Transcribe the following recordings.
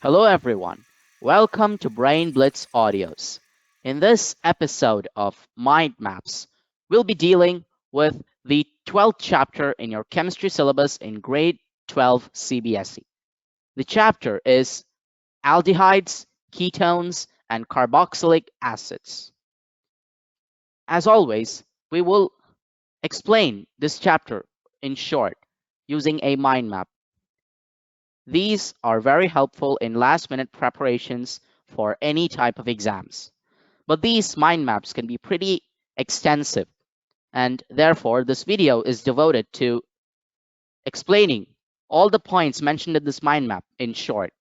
Hello everyone, welcome to Brain Blitz Audios. In this episode of Mind Maps, we'll be dealing with the 12th chapter in your chemistry syllabus in grade 12 CBSE. The chapter is Aldehydes, Ketones, and Carboxylic Acids. As always, we will explain this chapter in short using a mind map. These are very helpful in last-minute preparations for any type of exams. But these mind maps can be pretty extensive, and therefore this video is devoted to explaining all the points mentioned in this mind map in short.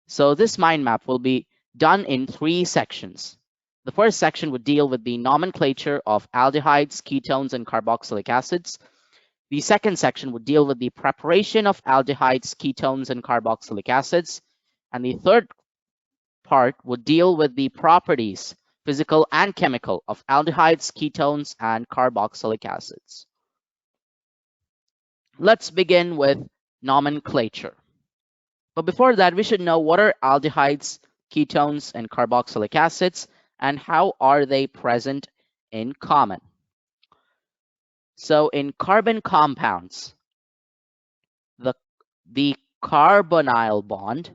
So this mind map will be done in 3 sections. The first section would deal with the nomenclature of aldehydes, ketones, and carboxylic acids. The second section would deal with the preparation of aldehydes, ketones, and carboxylic acids. And the third part would deal with the properties, physical and chemical, of aldehydes, ketones, and carboxylic acids. Let's begin with nomenclature. But before that, we should know what are aldehydes, ketones, and carboxylic acids, and how are they present in common. So in carbon compounds, the carbonyl bond,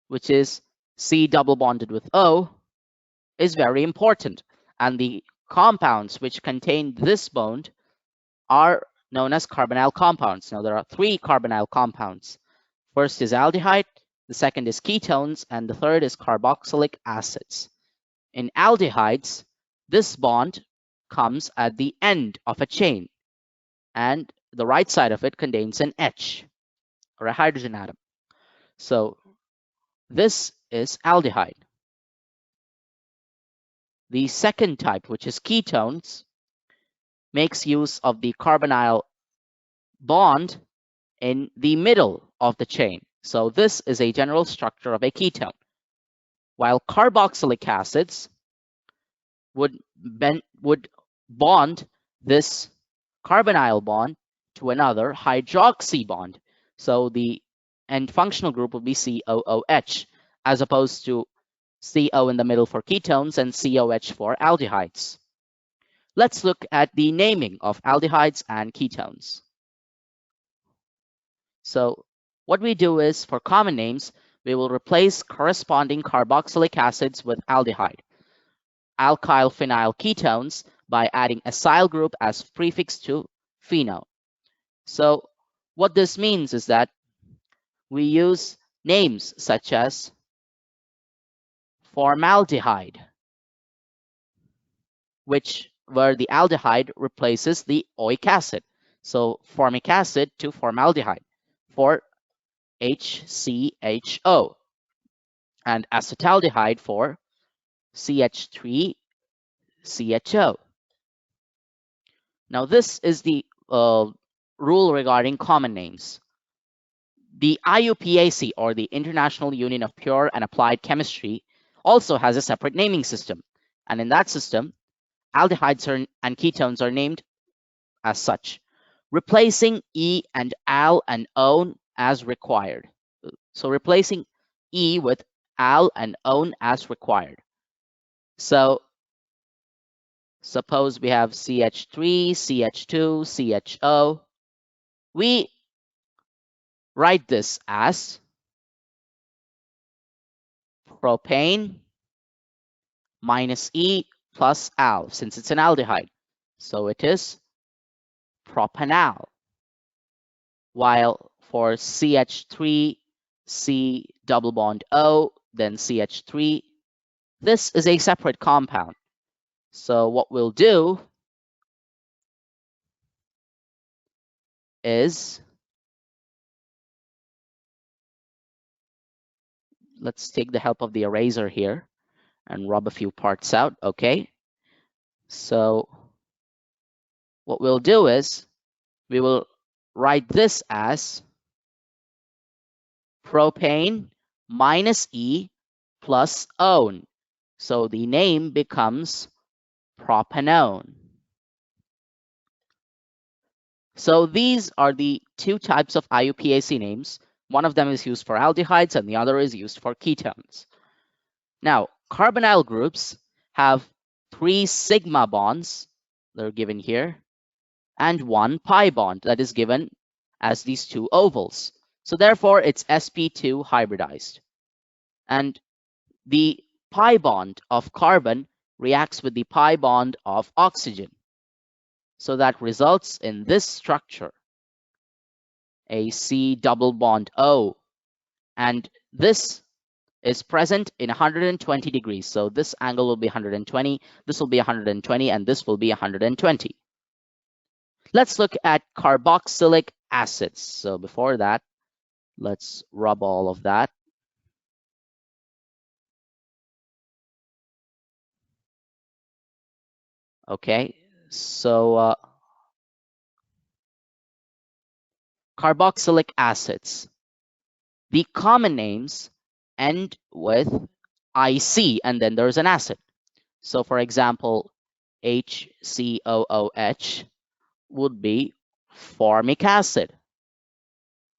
which is C double bonded with O, is very important. And the compounds which contain this bond are known as carbonyl compounds. Now, there are 3 carbonyl compounds. First is aldehyde, the second is ketones, and the third is carboxylic acids. In aldehydes, this bond comes at the end of a chain, and the right side of it contains an H, or a hydrogen atom. So this is aldehyde. The second type, which is ketones, makes use of the carbonyl bond in the middle of the chain. So this is a general structure of a ketone. While carboxylic acids would bond this carbonyl bond to another hydroxy bond. So the end functional group would be COOH, as opposed to CO in the middle for ketones and COH for aldehydes. Let's look at the naming of aldehydes and ketones. So what we do is, for common names, we will replace corresponding carboxylic acids with aldehyde, alkyl phenyl ketones, by adding acyl group as prefix to pheno. So what this means is that we use names such as formaldehyde, where the aldehyde replaces the oic acid. So formic acid to formaldehyde for HCHO, and acetaldehyde for CH3CHO. Now this is the rule regarding common names. The IUPAC, or the International Union of Pure and Applied Chemistry, also has a separate naming system. And in that system, aldehydes and ketones are named as such, replacing E and al and one as required. So replacing E with al and one as required. So suppose we have CH3, CH2, CHO. We write this as propane minus E plus al, since it's an aldehyde. So it is propanal. While for CH3, C double bond O, then CH3, this is a separate compound. So what we'll do is, let's take the help of the eraser here and rub a few parts out, okay? So what we'll do is, we will write this as propane minus E plus one. So the name becomes propanone. So these are the 2 types of IUPAC names. One of them is used for aldehydes and the other is used for ketones. Now, carbonyl groups have 3 sigma bonds, they're given here, and 1 pi bond that is given as these 2 ovals. So therefore, it's sp2 hybridized. And the pi bond of carbon reacts with the pi bond of oxygen. So that results in this structure, a C double bond O. And this is present in 120 degrees. So this angle will be 120, this will be 120, and this will be 120. Let's look at carboxylic acids. So before that, let's rub all of that. Okay, so carboxylic acids. The common names end with IC, and then there's an acid. So for example, HCOOH would be formic acid,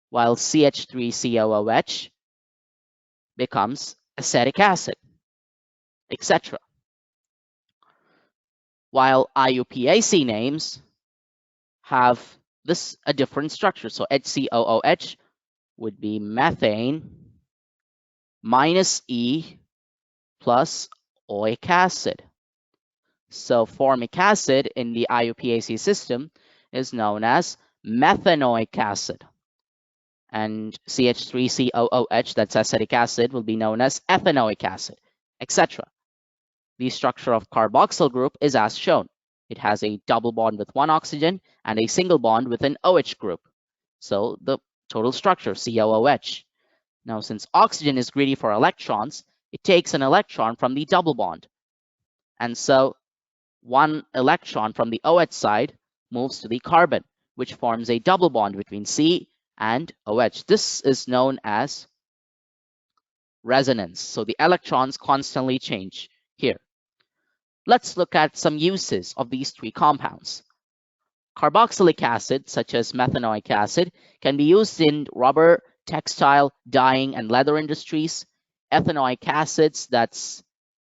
while CH3COOH becomes acetic acid, etc. While IUPAC names have a different structure. So HCOOH would be methane minus E plus oic acid. So formic acid in the IUPAC system is known as methanoic acid. And CH3COOH, that's acetic acid, will be known as ethanoic acid, etc. The structure of carboxyl group is as shown. It has a double bond with 1 oxygen and a single bond with an OH group. So the total structure, COOH. Now, since oxygen is greedy for electrons, it takes an electron from the double bond. And so 1 electron from the OH side moves to the carbon, which forms a double bond between C and OH. This is known as resonance. So the electrons constantly change here. Let's look at some uses of these 3 compounds. Carboxylic acid, such as methanoic acid, can be used in rubber, textile, dyeing, and leather industries. Ethanoic acids, that's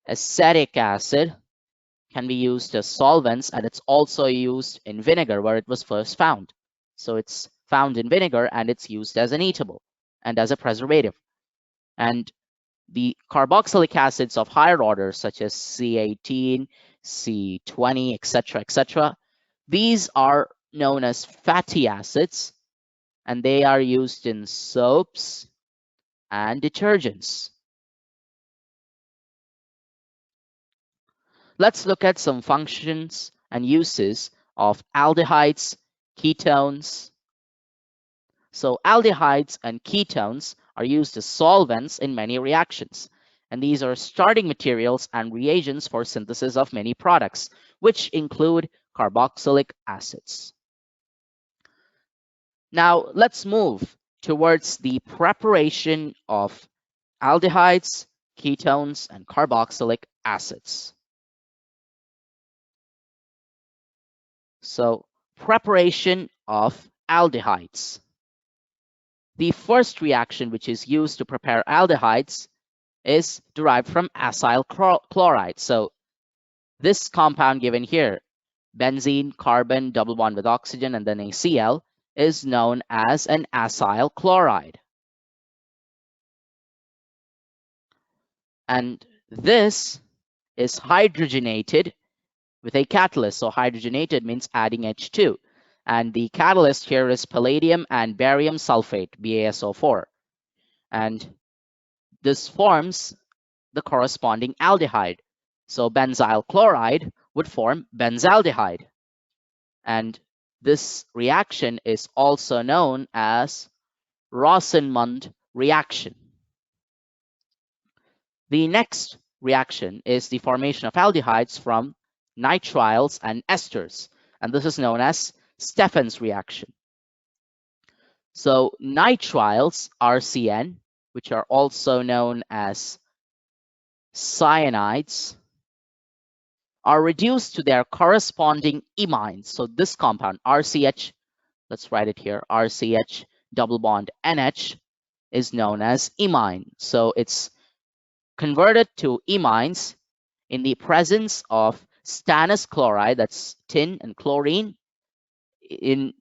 acetic acid, can be used as solvents, and it's also used in vinegar where it was first found. So it's found in vinegar and it's used as an eatable and as a preservative. And the carboxylic acids of higher orders, such as C18, C20, etc., etc., these are known as fatty acids, and they are used in soaps and detergents. Let's look at some functions and uses of aldehydes, ketones. So aldehydes and ketones are used as solvents in many reactions, and these are starting materials and reagents for synthesis of many products, which include carboxylic acids. Now let's move towards the preparation of aldehydes, ketones, and carboxylic acids. So preparation of aldehydes. The first reaction which is used to prepare aldehydes is derived from acyl chloride. So this compound given here, benzene, carbon, double bond with oxygen, and then Acyl, is known as an acyl chloride. And this is hydrogenated with a catalyst. So hydrogenated means adding H2. And the catalyst here is palladium and barium sulfate, BaSO4. And this forms the corresponding aldehyde. So benzyl chloride would form benzaldehyde. And this reaction is also known as Rosenmund reaction. The next reaction is the formation of aldehydes from nitriles and esters, and this is known as Stephan's reaction. So nitriles, RCN, which are also known as cyanides, are reduced to their corresponding imines. So this compound, RCH, let's write it here, RCH double bond NH, is known as imine. So it's converted to imines in the presence of stannous chloride, that's tin and chlorine, in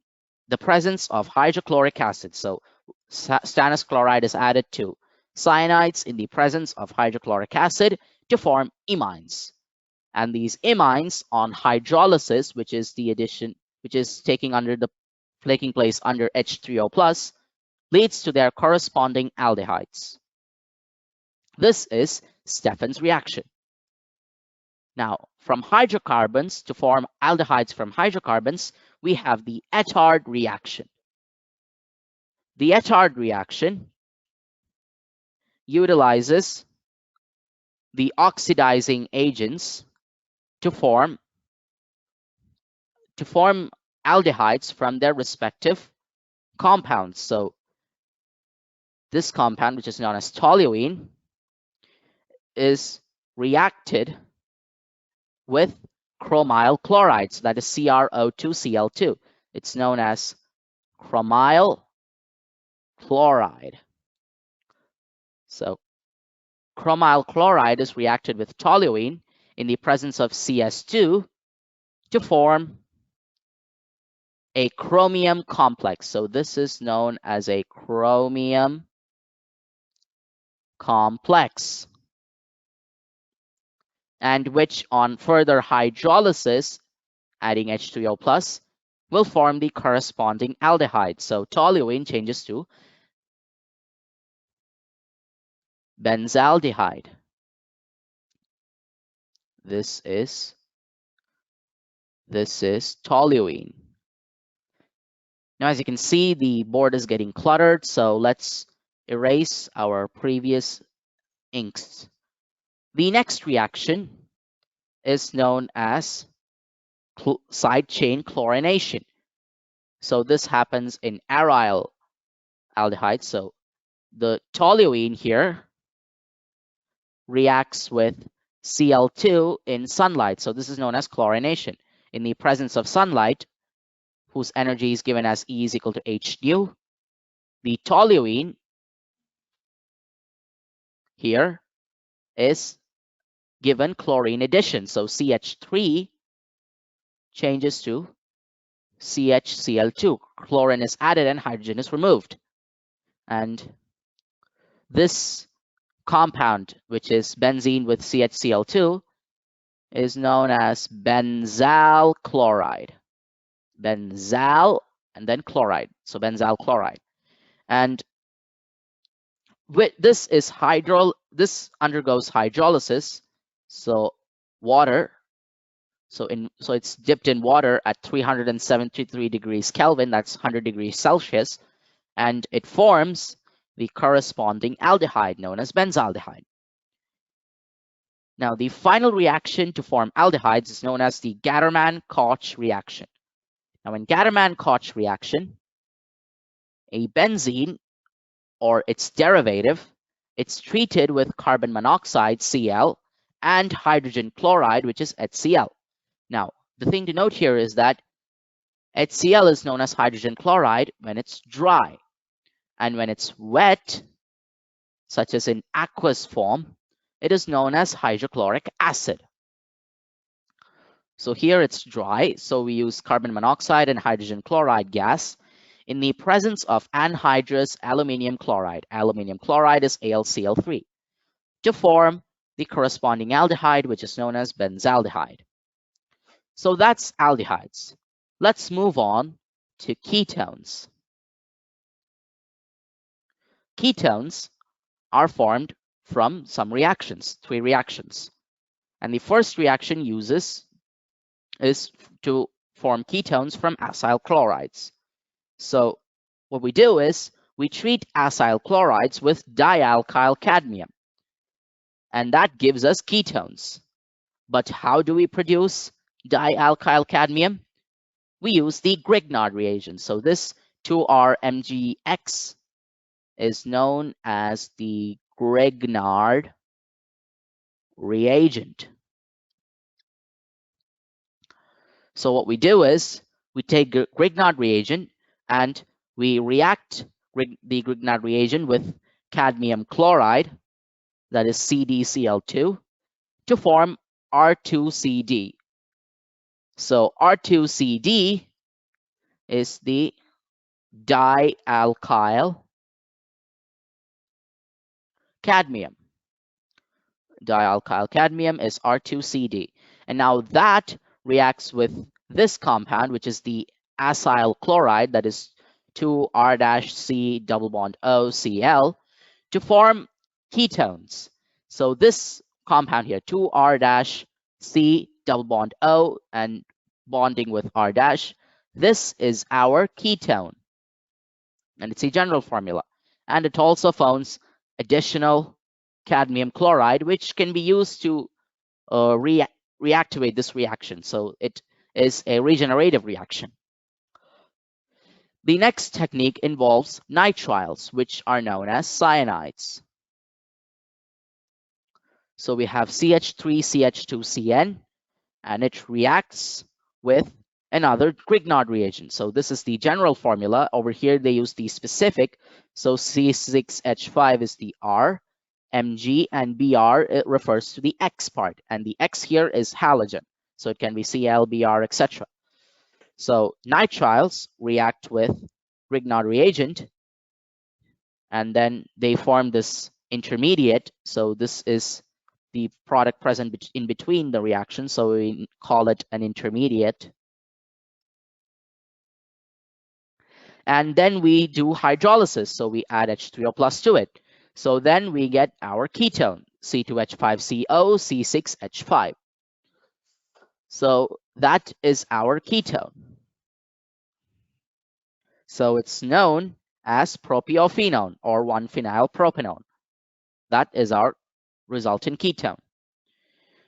the presence of hydrochloric acid. So stannous chloride is added to cyanides in the presence of hydrochloric acid to form imines. And these imines on hydrolysis, which is the addition, which is taking place under H3O plus, leads to their corresponding aldehydes. This is Stephan's reaction. Now, from hydrocarbons to form aldehydes from hydrocarbons, we have the Etard reaction. The Etard reaction utilizes the oxidizing agents to form aldehydes from their respective compounds. So this compound, which is known as toluene, is reacted with chromyl chloride, so that is CrO2Cl2. It's known as chromyl chloride. So chromyl chloride is reacted with toluene in the presence of CS2 to form a chromium complex. So this is known as a chromium complex, and which on further hydrolysis, adding H2O plus, will form the corresponding aldehyde. So toluene changes to benzaldehyde. This is toluene. Now, as you can see, the board is getting cluttered, so let's erase our previous inks. The next reaction is known as side chain chlorination. So this happens in aryl aldehydes. So the toluene here reacts with Cl2 in sunlight. So this is known as chlorination. In the presence of sunlight, whose energy is given as E is equal to H nu, the toluene here is given chlorine addition. So CH3 changes to CHCl2. Chlorine is added and hydrogen is removed. And this compound, which is benzene with CHCl2, is known as benzyl chloride. Benzyl and then chloride. So benzyl chloride. And this undergoes hydrolysis. So water. So it's dipped in water at 373 degrees Kelvin, that's 100 degrees Celsius, and it forms the corresponding aldehyde known as benzaldehyde. Now, the final reaction to form aldehydes is known as the Gatorman-Koch reaction. Now, in Gatorman-Koch reaction, a benzene or its derivative, it's treated with carbon monoxide, Cl, and hydrogen chloride, which is HCl. Now, the thing to note here is that HCl is known as hydrogen chloride when it's dry. And when it's wet, such as in aqueous form, it is known as hydrochloric acid. So here it's dry, so we use carbon monoxide and hydrogen chloride gas in the presence of anhydrous aluminium chloride. Aluminium chloride is AlCl3 to form the corresponding aldehyde, which is known as benzaldehyde. So that's aldehydes. Let's move on to ketones. Ketones are formed from some reactions, 3 reactions. And the first reaction is to form ketones from acyl chlorides. So what we do is we treat acyl chlorides with dialkyl cadmium, and that gives us ketones. But how do we produce dialkyl cadmium? We use the Grignard reagent. So this 2RMgX is known as the Grignard reagent. So what we do is we take Grignard reagent and we react the Grignard reagent with cadmium chloride, that is CdCl2, to form R2CD. So R2CD is the dialkyl cadmium. Dialkyl cadmium is R2CD. And now that reacts with this compound, which is the acyl chloride, that is 2R-C double bond O Cl, to form ketones. So this compound here, 2R-C double bond O and bonding with R dash, this is our ketone. And it's a general formula. And it also forms additional cadmium chloride, which can be used to reactivate this reaction. So it is a regenerative reaction. The next technique involves nitriles, which are known as cyanides. So we have CH3CH2CN, and it reacts with another Grignard reagent. So this is the general formula. Over here, they use the specific. So C6H5 is the R, Mg, and Br, it refers to the X part. And the X here is halogen. So it can be Cl, Br, etc. So nitriles react with Grignard reagent, and then they form this intermediate. So this is the product present in between the reaction. So we call it an intermediate. And then we do hydrolysis. So we add H3O plus to it. So then we get our ketone, C2H5CO, C6H5. So that is our ketone. So it's known as propiophenone or 1-phenylpropanone. That is our resultant ketone.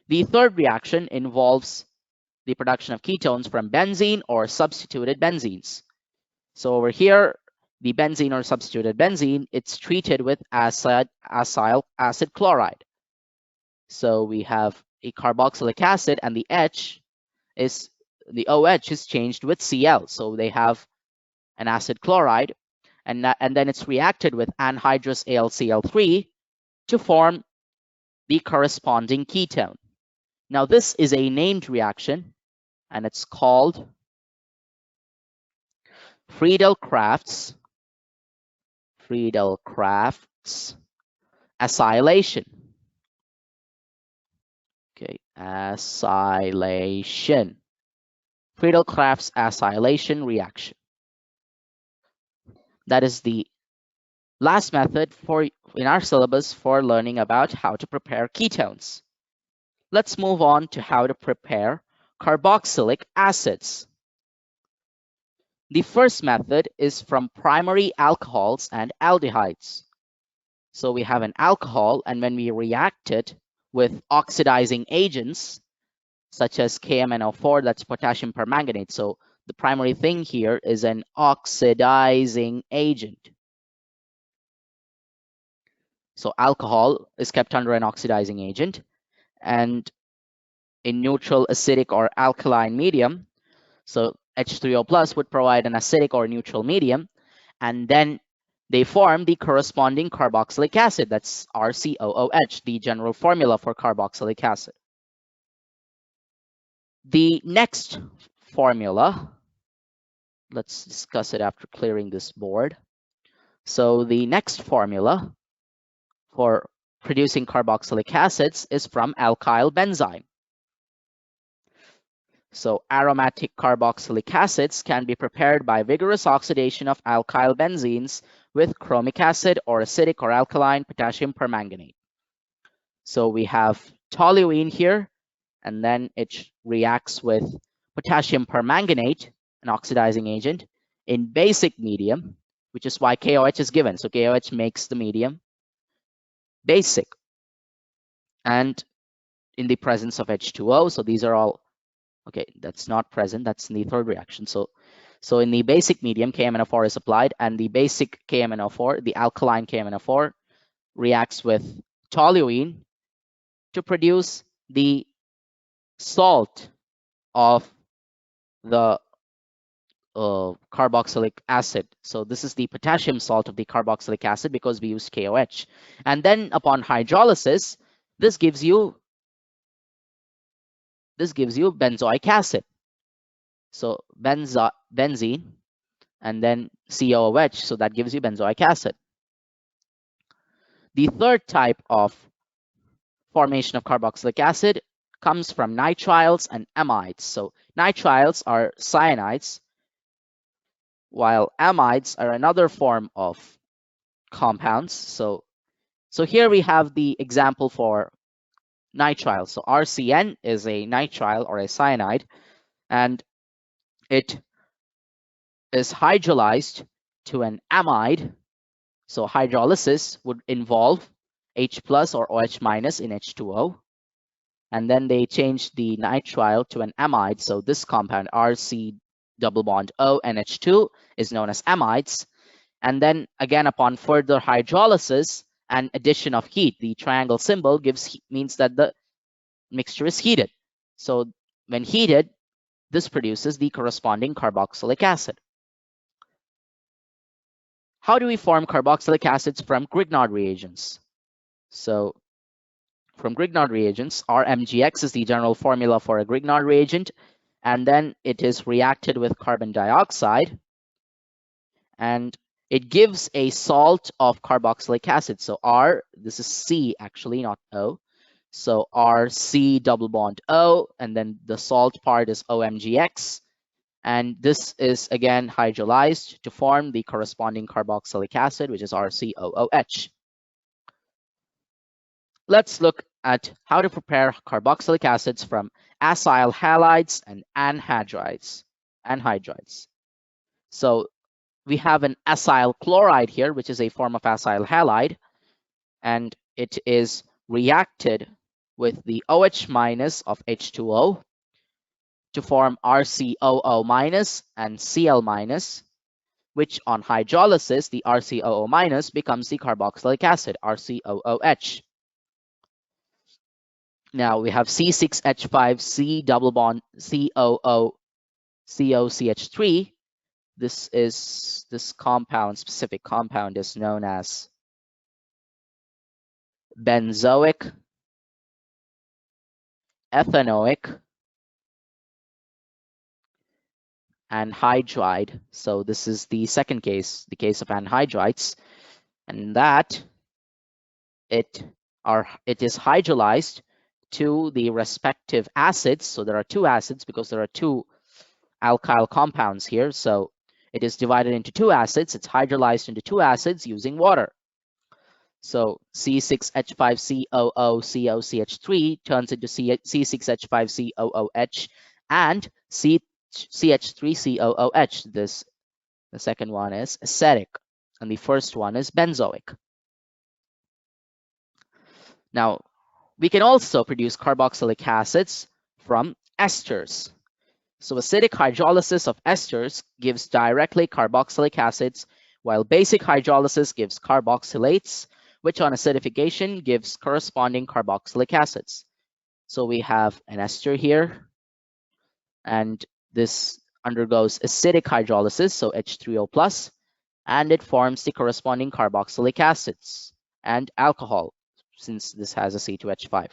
The third reaction involves the production of ketones from benzene or substituted benzenes. So over here, the benzene or substituted benzene, it's treated with acyl acid chloride. So we have a carboxylic acid, and the OH is changed with Cl. So they have an acid chloride, and then it's reacted with anhydrous AlCl3 to form the corresponding ketone. Now this is a named reaction, and it's called Friedel-Crafts acylation. Okay, acylation. Friedel-Crafts acylation reaction. That is the last method in our syllabus for learning about how to prepare ketones. Let's move on to how to prepare carboxylic acids. The first method is from primary alcohols and aldehydes. So we have an alcohol, and when we react it with oxidizing agents, such as KMNO4, that's potassium permanganate. So the primary thing here is an oxidizing agent. So alcohol is kept under an oxidizing agent, and in neutral, acidic, or alkaline medium, so H3O plus would provide an acidic or neutral medium, and then they form the corresponding carboxylic acid. That's RCOOH, the general formula for carboxylic acid. The next formula, let's discuss it after clearing this board. So the next formula for producing carboxylic acids is from alkyl benzene. So aromatic carboxylic acids can be prepared by vigorous oxidation of alkyl benzenes with chromic acid or acidic or alkaline potassium permanganate. So we have toluene here, and then it reacts with potassium permanganate, an oxidizing agent, in basic medium, which is why KOH is given. So KOH makes the medium basic, and in the presence of H2O. So these are all, okay, that's not present, that's in the third reaction. So in the basic medium, KMNO4 is applied, and the basic KMNO4, the alkaline KMNO4, reacts with toluene to produce the salt of the carboxylic acid. So this is the potassium salt of the carboxylic acid because we use KOH. And then upon hydrolysis, this gives you benzoic acid. So benzene and then COOH, so that gives you benzoic acid. The third type of formation of carboxylic acid comes from nitriles and amides. So nitriles are cyanides, while amides are another form of compounds. So here we have the example for nitrile. So RCN is a nitrile or a cyanide, and it is hydrolyzed to an amide. So hydrolysis would involve H plus or OH minus in H2O. And then they change the nitrile to an amide. So this compound RC double bond O NH2 is known as amides. And then again, upon further hydrolysis and addition of heat, the triangle symbol means that the mixture is heated. So when heated, this produces the corresponding carboxylic acid. How do we form carboxylic acids from Grignard reagents? So from Grignard reagents, RMGX is the general formula for a Grignard reagent, and then it is reacted with carbon dioxide, and it gives a salt of carboxylic acid. So R, this is C actually, not O. So RC double bond O, and then the salt part is OMGX. And this is again hydrolyzed to form the corresponding carboxylic acid, which is RCOOH. Let's look at how to prepare carboxylic acids from acyl halides and anhydrides. So we have an acyl chloride here, which is a form of acyl halide, and it is reacted with the OH minus of H2O to form RCOO minus and Cl minus, which on hydrolysis, the RCOO minus becomes the carboxylic acid, RCOOH. Now we have C6H5C double bond COO COCH3. This specific compound is known as benzoic ethanoic anhydride. So this is the second case, the case of anhydrides, and that it is hydrolyzed to the respective acids. So there are two acids because there are two alkyl compounds here. So it is divided into two acids. It's hydrolyzed into two acids using water. So C6H5COO COCH3 turns into C6H5COOH and CH3COOH. The second one is acetic, and the first one is benzoic. Now, we can also produce carboxylic acids from esters. So acidic hydrolysis of esters gives directly carboxylic acids, while basic hydrolysis gives carboxylates, which on acidification gives corresponding carboxylic acids. So we have an ester here, and this undergoes acidic hydrolysis, so H3O+, and it forms the corresponding carboxylic acids and alcohol, since this has a C2H5.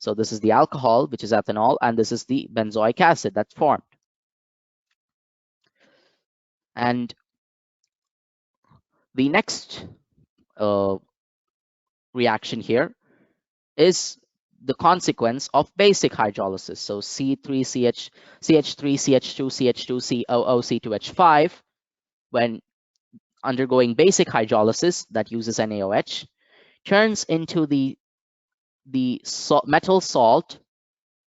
So this is the alcohol, which is ethanol, and this is the benzoic acid that's formed. And the next reaction here is the consequence of basic hydrolysis. So CH3CH2, CH2, COO, C2H5, when undergoing basic hydrolysis that uses NaOH, turns into the metal salt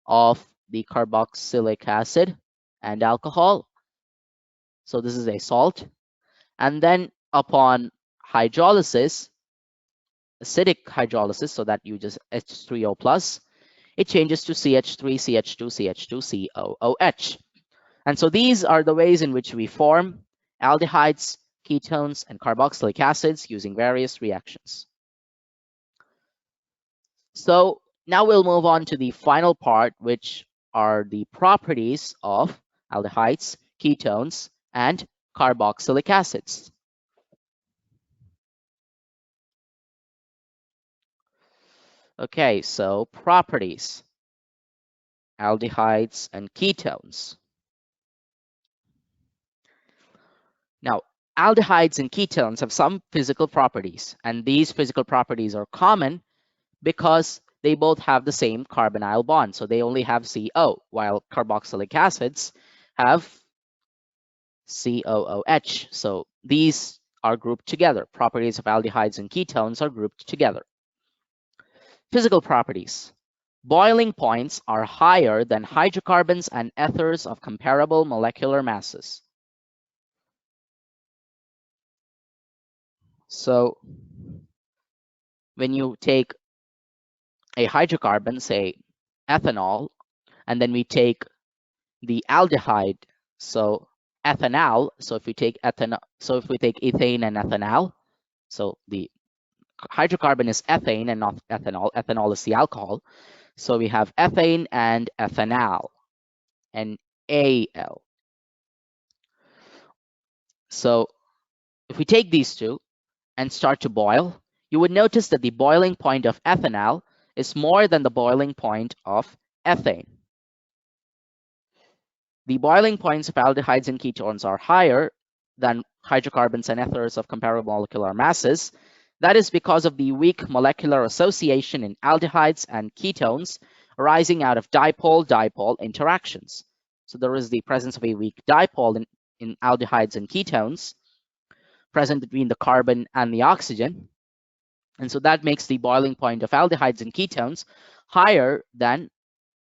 of the carboxylic acid and alcohol. So this is a salt. And then upon hydrolysis, acidic hydrolysis, so that you just H3O+, it changes to CH3CH2CH2COOH. And so these are the ways in which we form aldehydes, ketones, and carboxylic acids using various reactions. So now we'll move on to the final part, which are the properties of aldehydes, ketones, and carboxylic acids. Okay, so properties, aldehydes and ketones. Now, aldehydes and ketones have some physical properties, and these physical properties are common because they both have the same carbonyl bond. So they only have CO, while carboxylic acids have COOH. So these are grouped together. Properties of aldehydes and ketones are grouped together. Physical properties. Boiling points are higher than hydrocarbons and ethers of comparable molecular masses. So when you take a hydrocarbon, say ethanol, and then we take the aldehyde, so ethanal. So if we take ethane and ethanal, so the hydrocarbon is ethane and not ethanol. Ethanol is the alcohol. So we have ethane and ethanal, and Al. So if we take these two and start to boil, you would notice that the boiling point of ethanal is more than the boiling point of ethane. The boiling points of aldehydes and ketones are higher than hydrocarbons and ethers of comparable molecular masses. That is because of the weak molecular association in aldehydes and ketones arising out of dipole-dipole interactions. So there is the presence of a weak dipole in aldehydes and ketones present between the carbon and the oxygen. And so that makes the boiling point of aldehydes and ketones higher than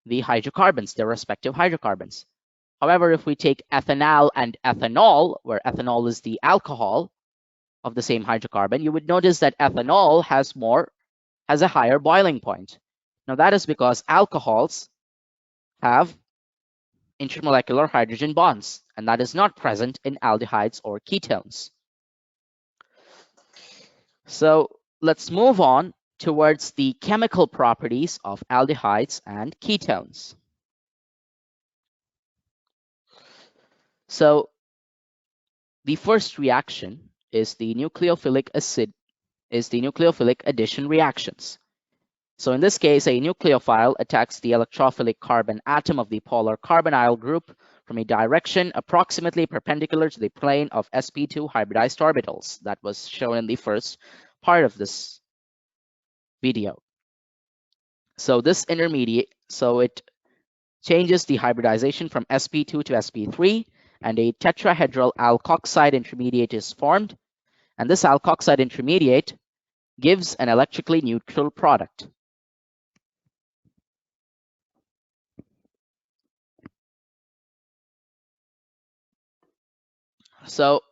the hydrocarbons, their respective hydrocarbons. However, if we take ethanal and ethanol, where ethanol is the alcohol of the same hydrocarbon, you would notice that ethanol has a higher boiling point. Now that is because alcohols have intermolecular hydrogen bonds, and that is not present in aldehydes or ketones. So let's move on towards the chemical properties of aldehydes and ketones. So the first reaction is the nucleophilic addition reactions. So in this case, a nucleophile attacks the electrophilic carbon atom of the polar carbonyl group from a direction approximately perpendicular to the plane of sp2 hybridized orbitals. That was shown in the first part of this video. So this intermediate, so it changes the hybridization from sp2 to sp3, and a tetrahedral alkoxide intermediate is formed. And this alkoxide intermediate gives an electrically neutral product. So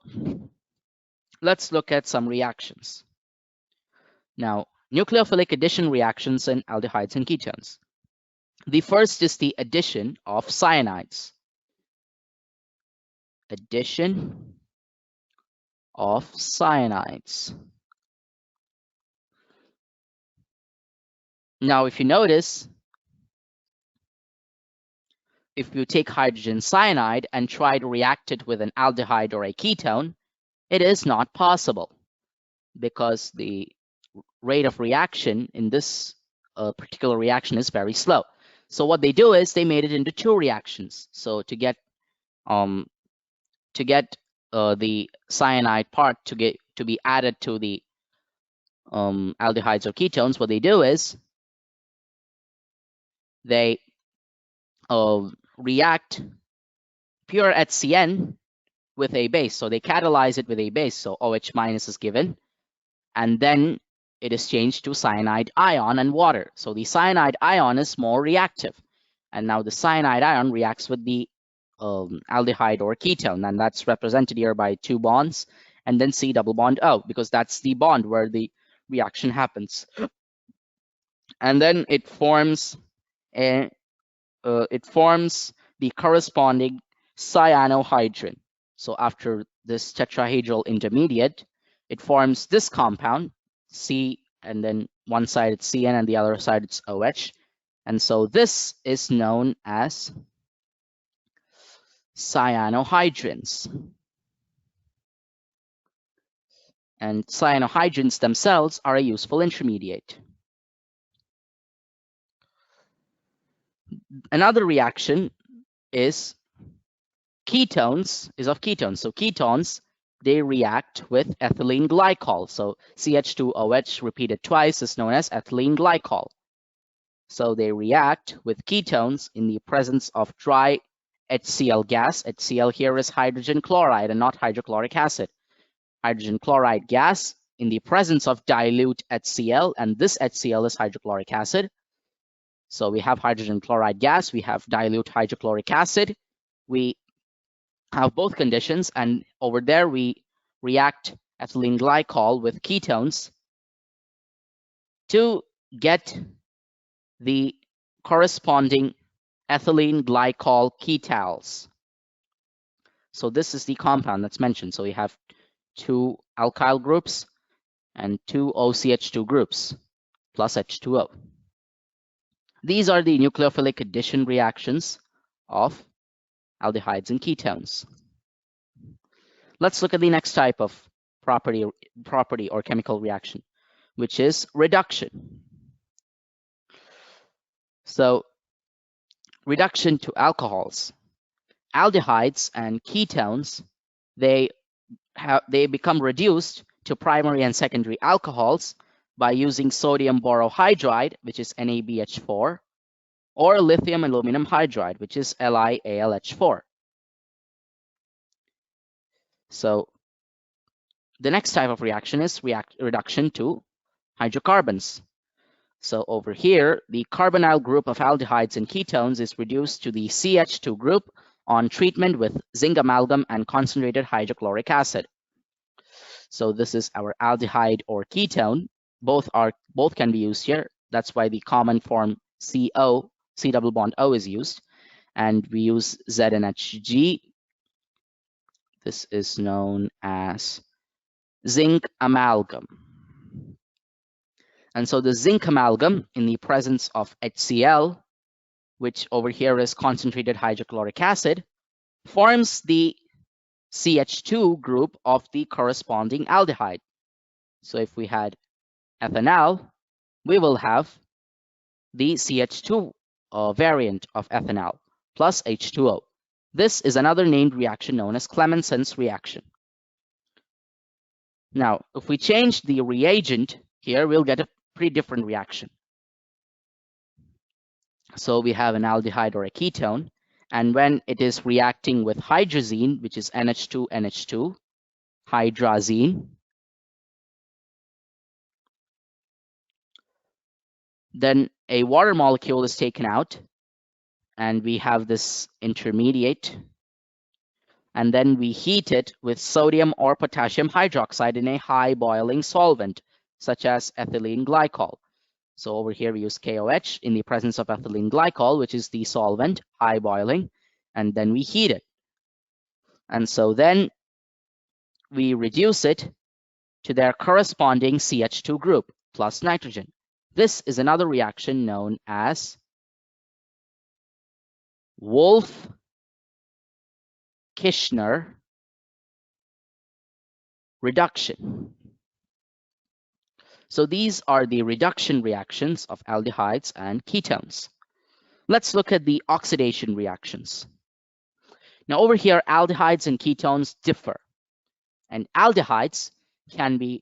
let's look at some reactions. Now, nucleophilic addition reactions in aldehydes and ketones. The first is the addition of cyanides. Addition of cyanides. Now, if you notice, if you take hydrogen cyanide and try to react it with an aldehyde or a ketone, it is not possible because the rate of reaction in this particular reaction is very slow. So what they do is they made it into two reactions. So to get the cyanide part to be added to the aldehydes or ketones, what they do is they react pure HCN with a base. So they catalyze it with a base. So OH minus is given, and then it is changed to cyanide ion and water. So the cyanide ion is more reactive. And now the cyanide ion reacts with the aldehyde or ketone, and that's represented here by two bonds, and then C double bond O, because that's the bond where the reaction happens. And then it forms the corresponding cyanohydrin. So after this tetrahedral intermediate, it forms this compound, C, and then one side it's Cn and the other side it's OH. And so this is known as cyanohydrins. And cyanohydrins themselves are a useful intermediate. Another reaction is ketones, of ketones. So ketones, they react with ethylene glycol. So CH2OH repeated twice is known as ethylene glycol. So they react with ketones in the presence of dry HCl gas. HCl here is hydrogen chloride and not hydrochloric acid. Hydrogen chloride gas in the presence of dilute HCl, and this HCl is hydrochloric acid. So we have hydrogen chloride gas, we have dilute hydrochloric acid. We have both conditions, and over there we react ethylene glycol with ketones to get the corresponding ethylene glycol ketals. So this is the compound that's mentioned. So we have two alkyl groups and two OCH2 groups plus H2O. These are the nucleophilic addition reactions of aldehydes and ketones. Let's look at the next type of property or chemical reaction, which is reduction. So reduction to alcohols. Aldehydes and ketones, they become reduced to primary and secondary alcohols by using sodium borohydride, which is NaBH4, or lithium aluminum hydride, which is LiAlH4. So the next type of reaction is reduction to hydrocarbons. So over here, the carbonyl group of aldehydes and ketones is reduced to the CH2 group on treatment with zinc amalgam and concentrated hydrochloric acid. So this is our aldehyde or ketone. Both can be used here. That's why the common form CO, C double bond O is used. And we use ZnHG. This is known as zinc amalgam. And so the zinc amalgam in the presence of HCl, which over here is concentrated hydrochloric acid, forms the CH2 group of the corresponding aldehyde. So if we had ethanol, we will have the CH2 variant of ethanol plus H2O. This is another named reaction known as Clemenson's reaction. Now, if we change the reagent here, we'll get a pretty different reaction. So we have an aldehyde or a ketone, and when it is reacting with hydrazine, which is NH2NH2, hydrazine, then a water molecule is taken out, and we have this intermediate, and then we heat it with sodium or potassium hydroxide in a high boiling solvent, such as ethylene glycol. So over here we use KOH in the presence of ethylene glycol, which is the solvent, high boiling, and then we heat it. And so then we reduce it to their corresponding CH2 group plus nitrogen. This is another reaction known as Wolff-Kishner reduction. So these are the reduction reactions of aldehydes and ketones. Let's look at the oxidation reactions. Now over here, aldehydes and ketones differ. And aldehydes can be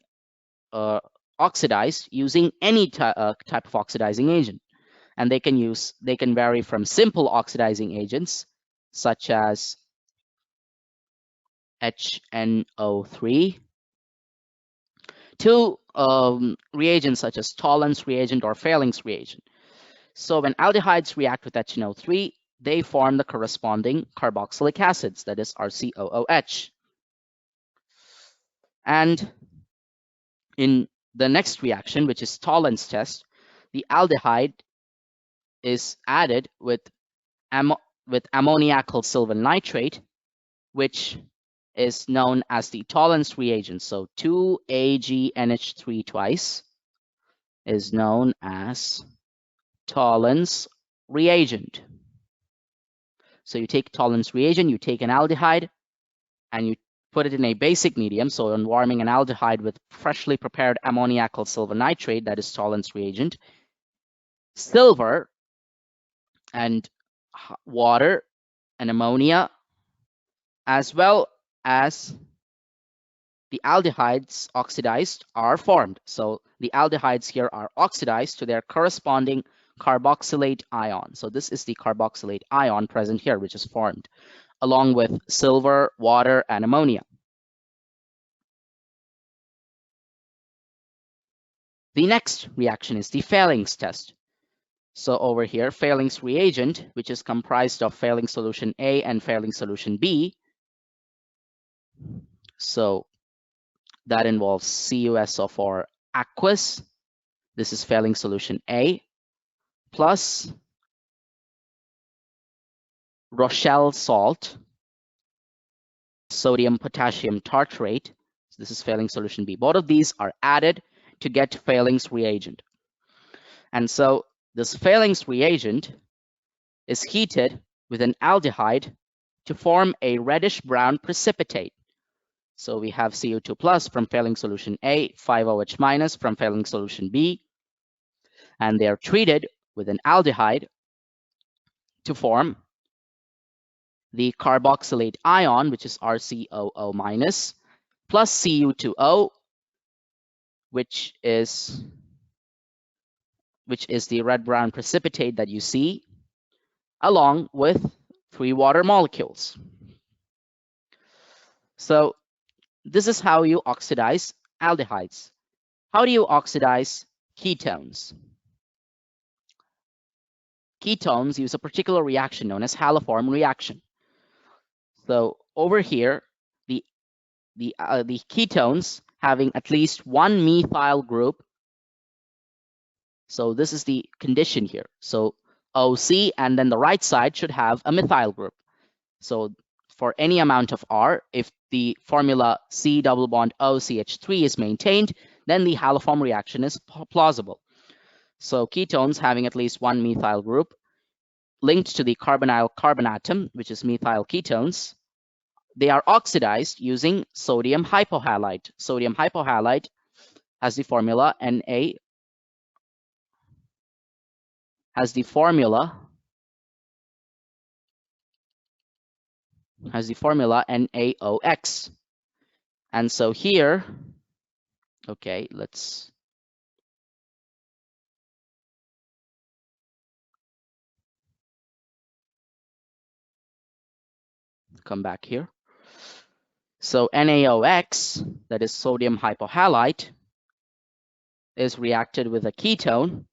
oxidized using any type of oxidizing agent. And they can vary from simple oxidizing agents such as HNO3 to reagents such as Tollens reagent or Fairings reagent. So when aldehydes react with HNO3, they form the corresponding carboxylic acids, that is RCOOH. And in the next reaction, which is Tollens test, the aldehyde is added with ammoniacal silver nitrate, which is known as the Tollens reagent. So 2AgNH3 twice is known as Tollens reagent. So you take tolerance reagent, you take an aldehyde, and you put it in a basic medium. So on warming an aldehyde with freshly prepared ammoniacal silver nitrate, that is tolerance reagent, silver and water and ammonia, as well as the aldehydes oxidized, are formed. So the aldehydes here are oxidized to their corresponding carboxylate ion. So this is the carboxylate ion present here, which is formed along with silver, water, and ammonia. The next reaction is the Fairings test. So over here, Fairings reagent, which is comprised of Fairings solution A and Fairings solution B. So that involves CuSO4 aqueous. This is Fairings solution A, plus Rochelle salt, sodium potassium tartrate. So this is Fairings solution B. Both of these are added to get Fairings reagent. And so this Fairings reagent is heated with an aldehyde to form a reddish-brown precipitate. So we have Cu2 plus from Fairings solution A, 5OH minus from Fairings solution B, and they are treated with an aldehyde to form the carboxylate ion, which is RCOO minus, plus Cu2O, which is the red-brown precipitate that you see, along with 3 water molecules. So this is how you oxidize aldehydes. How do you oxidize ketones? Ketones use a particular reaction known as haloform reaction. So over here, the ketones having at least one methyl group. So this is the condition here. So OC, and then the right side should have a methyl group. So for any amount of R, if the formula C double bond OCH3 is maintained, then the haloform reaction is plausible. So ketones having at least one methyl group linked to the carbonyl carbon atom, which is methyl ketones, they are oxidized using sodium hypohalite. Sodium hypohalite has the formula Na, NaOX. And so here, okay, let's come back here. So NaOX, that is sodium hypohalite, is reacted with a ketone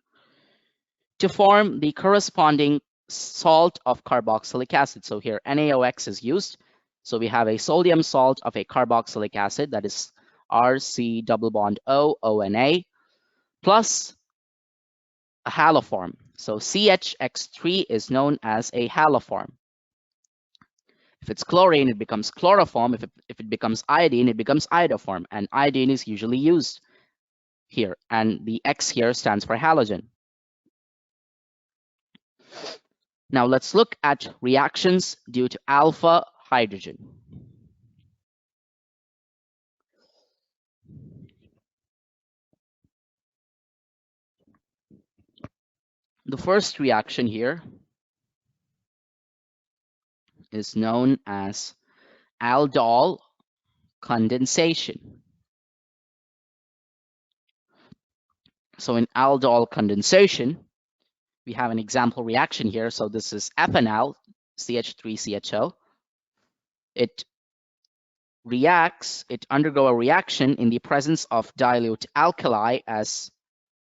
to form the corresponding salt of carboxylic acid. So here NaOX is used. So we have a sodium salt of a carboxylic acid, that is RC double bond O, ONA, plus a haloform. So CHX3 is known as a haloform. If it's chlorine, it becomes chloroform. If it becomes iodine, it becomes iodoform. And iodine is usually used here. And the X here stands for halogen. Now let's look at reactions due to alpha hydrogen. The first reaction here is known as Aldol condensation. So in aldol condensation, we have an example reaction here. So this is ethanol, CH3CHO. It undergo a reaction in the presence of dilute alkali as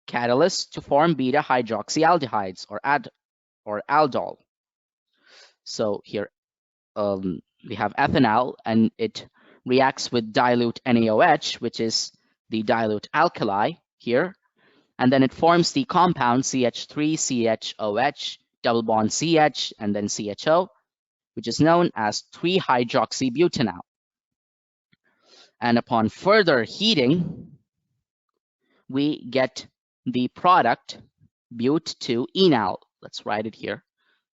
catalyst to form beta hydroxyaldehydes or aldol. So here we have ethanol, and it reacts with dilute NaOH, which is the dilute alkali here, and then it forms the compound CH3CHOH, double bond CH, and then CHO, which is known as 3-hydroxybutanol. And upon further heating, we get the product but2-enol. Let's write it here,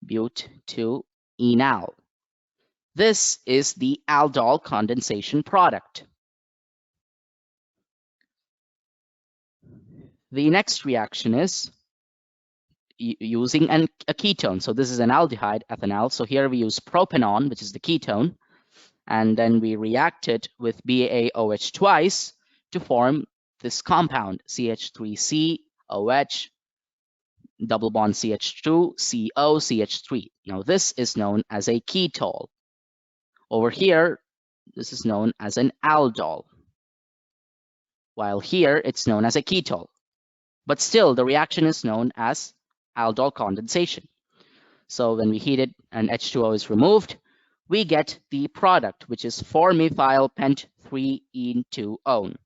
but2-enol. enal. This is the aldol condensation product. The next reaction is using a ketone. So this is an aldehyde, ethanol. So here we use propanol, which is the ketone, and then we react it with BaOH twice to form this compound, CH3COH, double bond CH2, CO, CH3. Now this is known as a ketol. Over here, this is known as an aldol, while here it's known as a ketol. But still, the reaction is known as aldol condensation. So when we heat it and H2O is removed, we get the product, which is 4-methyl pent 3-ene-2-one.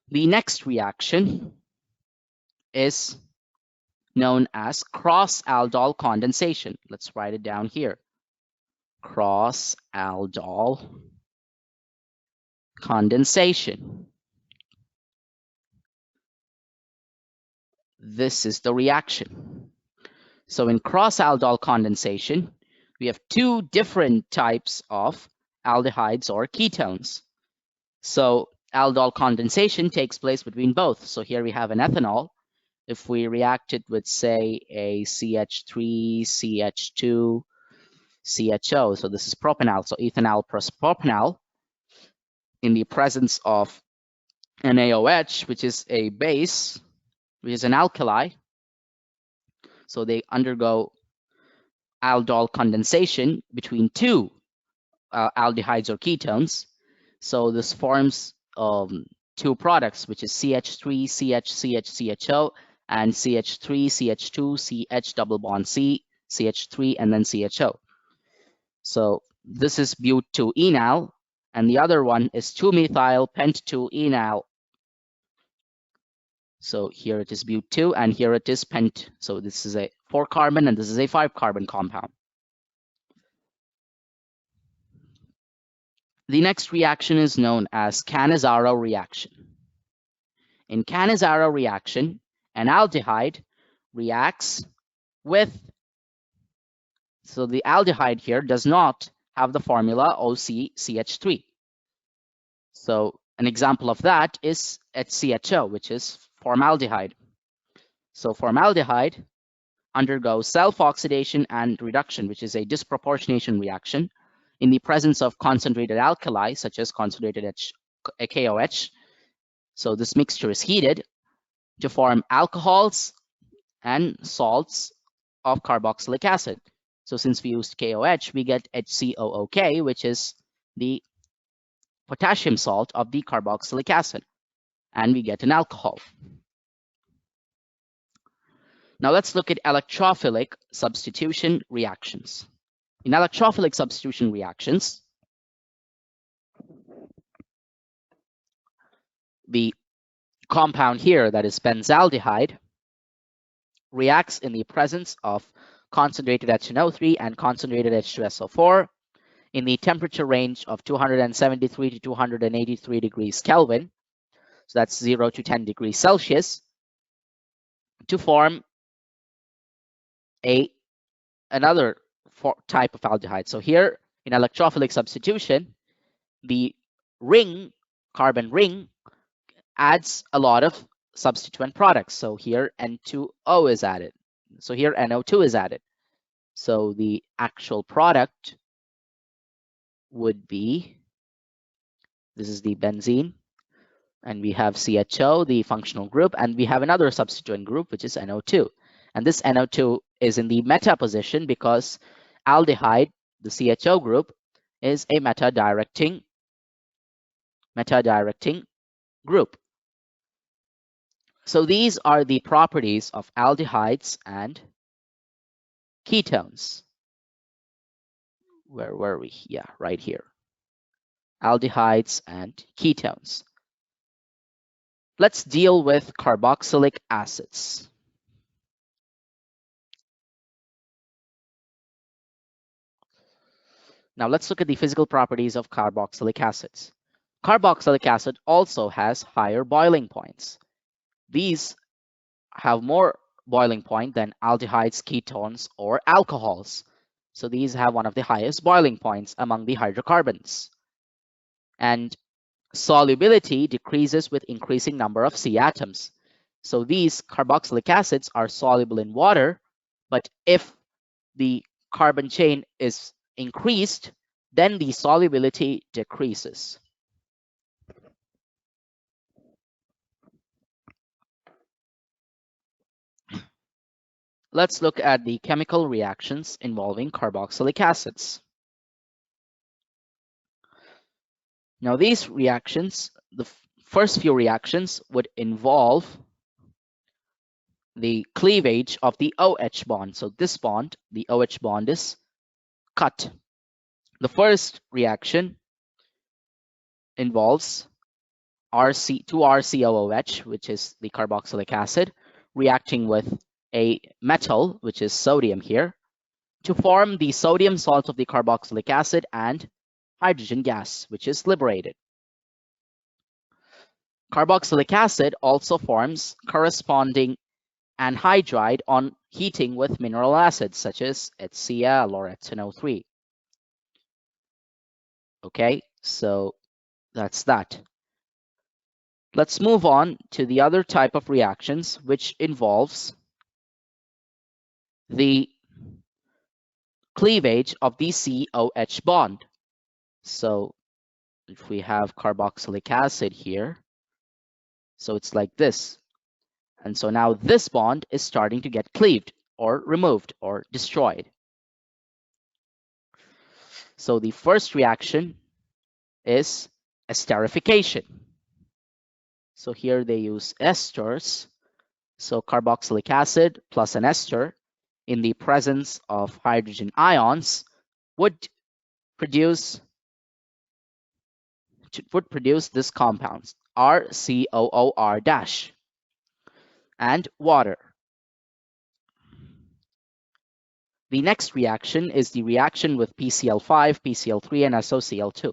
The next reaction is known as cross-aldol condensation. Let's write it down here. Cross-aldol condensation. This is the reaction. So in cross-aldol condensation, we have two different types of aldehydes or ketones. So aldol condensation takes place between both. So here we have an ethanol. If we react it with, say, a CH3, CH2, CHO, so this is propanol, so ethanol plus propanol, in the presence of NaOH, which is a base, which is an alkali. So they undergo aldol condensation between two aldehydes or ketones. So this forms two products, which is CH3, CH, and CH3, CH2, CH double bond C, CH3, and then CHO. So this is but2-enal, and the other one is 2-methyl pent2-enal. So here it is but2, and here it is pent. So this is a 4-carbon, and this is a 5-carbon compound. The next reaction is known as Cannizzaro reaction. In Cannizzaro reaction, an aldehyde reacts with, so the aldehyde here does not have the formula OCCH3. So an example of that is HCHO, which is formaldehyde. So formaldehyde undergoes self-oxidation and reduction, which is a disproportionation reaction, in the presence of concentrated alkali, such as concentrated KOH. So this mixture is heated to form alcohols and salts of carboxylic acid. So since we used KOH, we get HCOOK, which is the potassium salt of the carboxylic acid, and we get an alcohol. Now let's look at electrophilic substitution reactions. In electrophilic substitution reactions, the compound here, that is benzaldehyde, reacts in the presence of concentrated HNO3 and concentrated H2SO4 in the temperature range of 273 to 283 degrees Kelvin. So that's 0 to 10 degrees Celsius, to form another type of aldehyde. So here in electrophilic substitution, the ring, carbon ring, adds a lot of substituent products. So here N2O is added. So here NO2 is added. So the actual product would be, this is the benzene, and we have CHO, the functional group, and we have another substituent group, which is NO2. And this NO2 is in the meta position because aldehyde, the CHO group, is a meta-directing group. So these are the properties of aldehydes and ketones. Where were we? Yeah, right here. Aldehydes and ketones. Let's deal with carboxylic acids. Now let's look at the physical properties of carboxylic acids. Carboxylic acid also has higher boiling points. These have more boiling point than aldehydes, ketones, or alcohols. So these have one of the highest boiling points among the hydrocarbons. And solubility decreases with increasing number of C atoms. So these carboxylic acids are soluble in water, but if the carbon chain is increased, then the solubility decreases. Let's look at the chemical reactions involving carboxylic acids. Now these reactions, the first few reactions would involve the cleavage of the OH bond. So this bond, the OH bond, is cut. The first reaction involves RC2RCOOH, which is the carboxylic acid, reacting with a metal, which is sodium here, to form the sodium salt of the carboxylic acid and hydrogen gas, which is liberated. Carboxylic acid also forms corresponding anhydride on heating with mineral acids such as HCl or ethano3. Okay, so that's that. Let's move on to the other type of reactions, which involves the cleavage of the COH bond. So if we have carboxylic acid here, so it's like this. And so now this bond is starting to get cleaved or removed or destroyed. So the first reaction is esterification. So here they use esters. So carboxylic acid plus an ester in the presence of hydrogen ions would produce this compounds RCOOR- and water. The next reaction is the reaction with PCl5, PCl3, and SOCl2.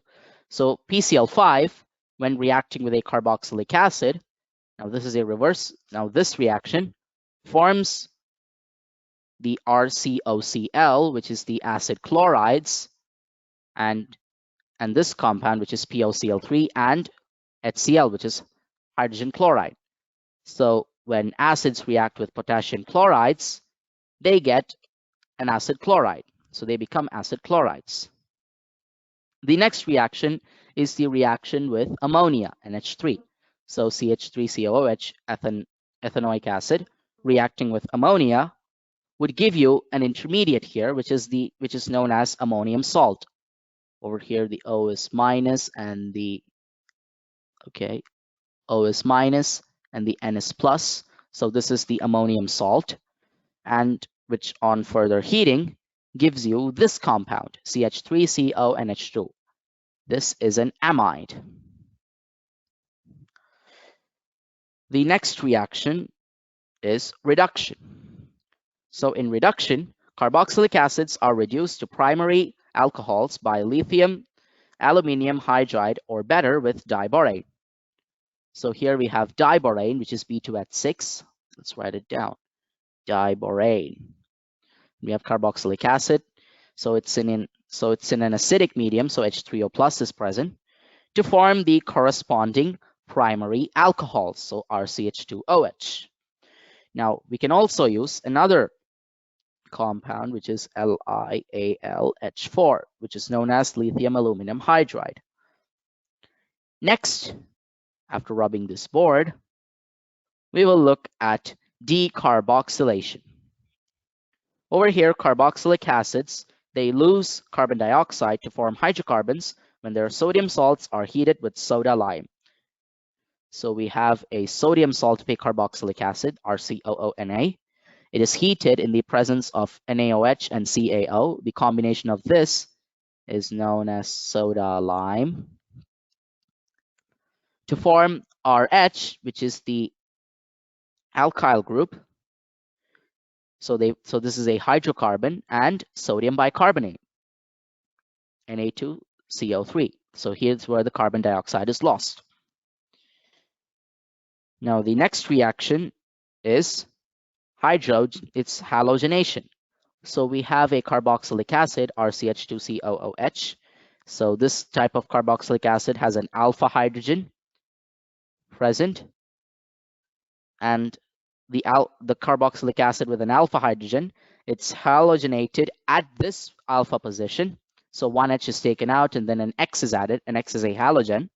So PCl5, when reacting with a carboxylic acid, now this is a reverse, now this reaction forms the RCOCl, which is the acid chlorides, and this compound, which is POCl3, and HCl, which is hydrogen chloride. So when acids react with potassium chlorides, they get an acid chloride. So they become acid chlorides. The next reaction is the reaction with ammonia, NH3. So CH3COOH, ethanoic acid, reacting with ammonia would give you an intermediate here, which is known as ammonium salt. Over here, the O is minus and the O is minus and the N is plus. So this is the ammonium salt, and which on further heating gives you this compound, CH3CONH2. This is an amide. The next reaction is reduction. So in reduction, carboxylic acids are reduced to primary alcohols by lithium, aluminium hydride, or better with diborane. So here we have diborane, which is B2H6. Let's write it down. Diborane. We have carboxylic acid. So it's in an acidic medium, so H3O plus is present, to form the corresponding primary alcohols, so RCH2OH. Now, we can also use another compound, which is LiAlH4, which is known as lithium aluminum hydride. Next, after rubbing this board, we will look at decarboxylation. Over here, carboxylic acids, they lose carbon dioxide to form hydrocarbons when their sodium salts are heated with soda lime. So we have a sodium salt carboxylic acid, RCOONA. It is heated in the presence of NaOH and CaO. The combination of this is known as soda lime to form RH, which is the alkyl group. So this is a hydrocarbon and sodium bicarbonate, Na2CO3. So here's where the carbon dioxide is lost. Now the next reaction is Hydrogen, it's halogenation. So we have a carboxylic acid, RCH2COOH. So this type of carboxylic acid has an alpha hydrogen present, and the carboxylic acid with an alpha hydrogen, it's halogenated at this alpha position. So one H is taken out and then an X is added. An X is a halogen.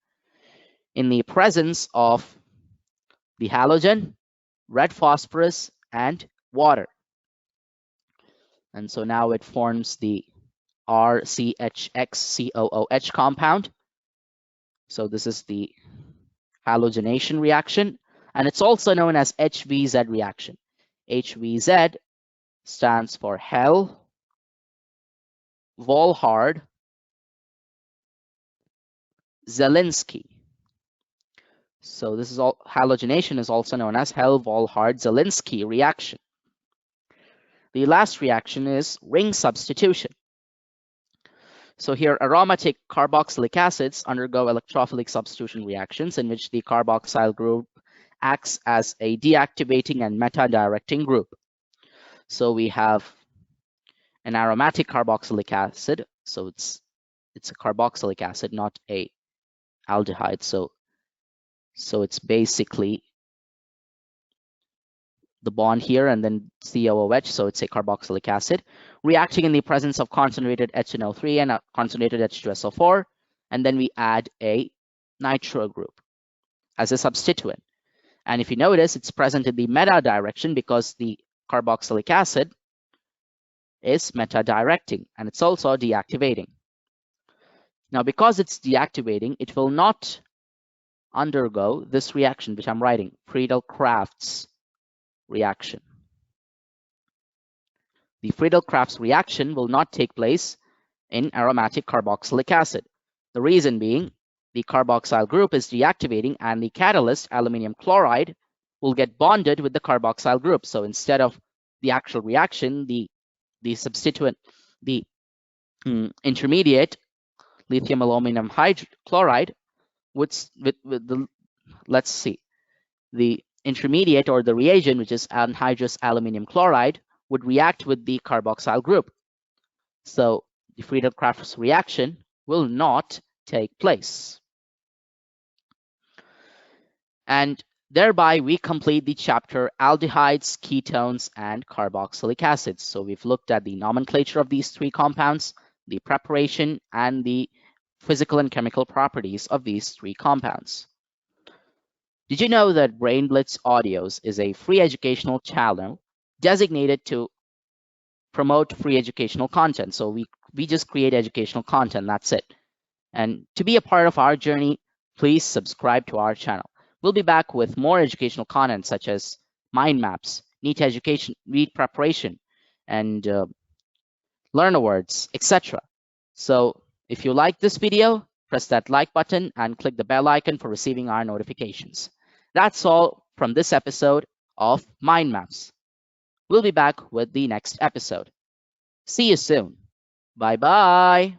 In the presence of the halogen, red phosphorus, and water. And so now it forms the RCHXCOOH compound. So this is the halogenation reaction, and it's also known as HVZ reaction. HVZ stands for Hell, Volhard, Zelinsky. So this is all halogenation is also known as Hell, Volhard, Zelinsky reaction. The last reaction is ring substitution. So here, aromatic carboxylic acids undergo electrophilic substitution reactions in which the carboxyl group acts as a deactivating and meta-directing group. So we have an aromatic carboxylic acid. So it's a carboxylic acid, not a aldehyde. So it's basically the bond here and then COOH, so it's a carboxylic acid, reacting in the presence of concentrated HNO3 and a concentrated H2SO4, and then we add a nitro group as a substituent. And if you notice, it's present in the meta direction because the carboxylic acid is meta-directing, and it's also deactivating. Now, because it's deactivating, it will not undergo this reaction, which I'm writing, Friedel-Crafts reaction. The Friedel-Crafts reaction will not take place in aromatic carboxylic acid. The reason being, the carboxyl group is deactivating and the catalyst, aluminium chloride, will get bonded with the carboxyl group. So instead of the actual reaction, the substituent, the intermediate lithium aluminum hydrochloride would, let's see, the intermediate or the reagent, which is anhydrous aluminium chloride, would react with the carboxyl group. So the Friedel-Crafts reaction will not take place. And thereby we complete the chapter Aldehydes, Ketones, and Carboxylic Acids. So we've looked at the nomenclature of these three compounds, the preparation, and the physical and chemical properties of these three compounds. Did you know that Brain Blitz Audios is a free educational channel designated to promote free educational content? So we just create educational content, that's it. And to be a part of our journey, please subscribe to our channel. We'll be back with more educational content such as mind maps, NEET education, NEET preparation, and learn awards, etc. So if you like this video, press that like button and click the bell icon for receiving our notifications. That's all from this episode of Mind Maps. We'll be back with the next episode. See you soon. Bye-bye.